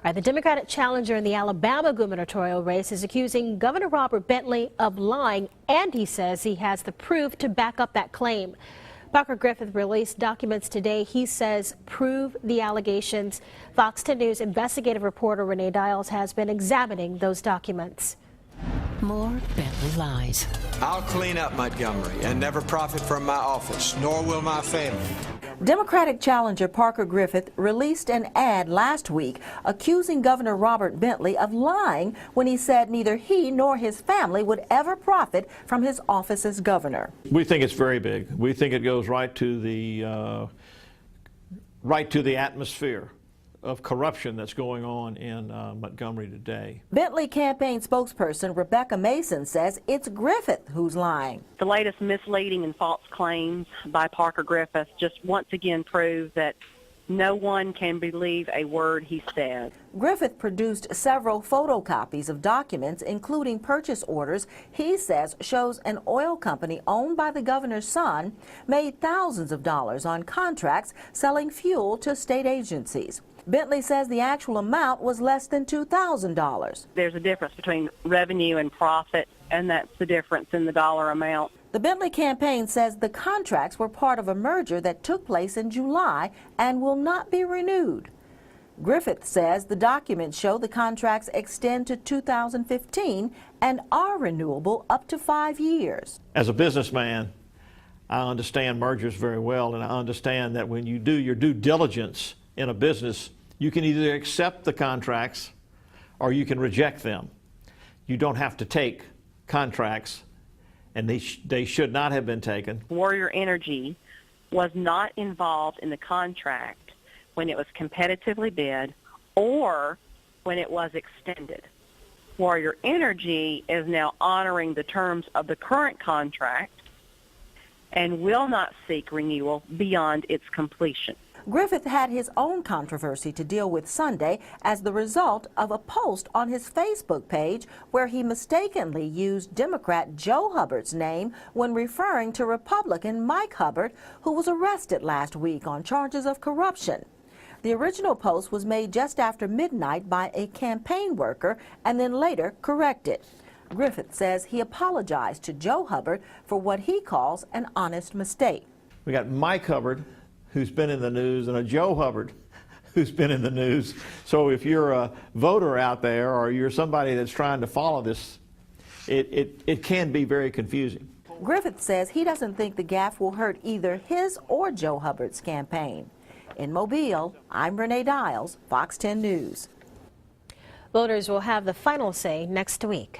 The Democratic challenger in the Alabama gubernatorial race is accusing Governor Robert Bentley of lying, and he says he has the proof to back up that claim. Parker Griffith released documents today he says prove the allegations. Fox 10 News investigative reporter Renee Dials has been examining those documents. More Bentley lies. I'll clean up Montgomery and never profit from my office, nor will my family. Democratic challenger Parker Griffith released an ad last week accusing Governor Robert Bentley of lying when he said neither he nor his family would ever profit from his office as governor. We think it's very big. We think it goes right to the atmosphere of corruption that's going on in Montgomery today. Bentley campaign spokesperson Rebecca Mason says it's Griffith who's lying. The latest misleading and false claims by Parker Griffith just once again prove that no one can believe a word he said. Griffith produced several photocopies of documents, including purchase orders he says shows an oil company owned by the governor's son made thousands of dollars on contracts selling fuel to state agencies. Bentley says the actual amount was less than $2,000. There's a difference between revenue and profit, and that's the difference in the dollar amount. The Bentley campaign says the contracts were part of a merger that took place in July and will not be renewed. Griffith says the documents show the contracts extend to 2015 and are renewable up to 5 years. As a businessman, I understand mergers very well, and I understand that when you do your due diligence in a business, you can either accept the contracts or you can reject them. You don't have to take contracts, and they should not have been taken. Warrior Energy was not involved in the contract when it was competitively bid or when it was extended. Warrior Energy is now honoring the terms of the current contract and will not seek renewal beyond its completion. Griffith had his own controversy to deal with Sunday as the result of a post on his Facebook page where he mistakenly used Democrat Joe Hubbard's name when referring to Republican Mike Hubbard, who was arrested last week on charges of corruption. The original post was made just after midnight by a campaign worker and then later corrected. Griffith says he apologized to Joe Hubbard for what he calls an honest mistake. We got Mike Hubbard, who's been in the news, and a Joe Hubbard who's been in the news. So if you're a voter out there or you're somebody that's trying to follow this, it can be very confusing. Griffith says he doesn't think the gaffe will hurt either his or Joe Hubbard's campaign. In Mobile, I'm Renee Dials, Fox 10 News. Voters will have the final say next week.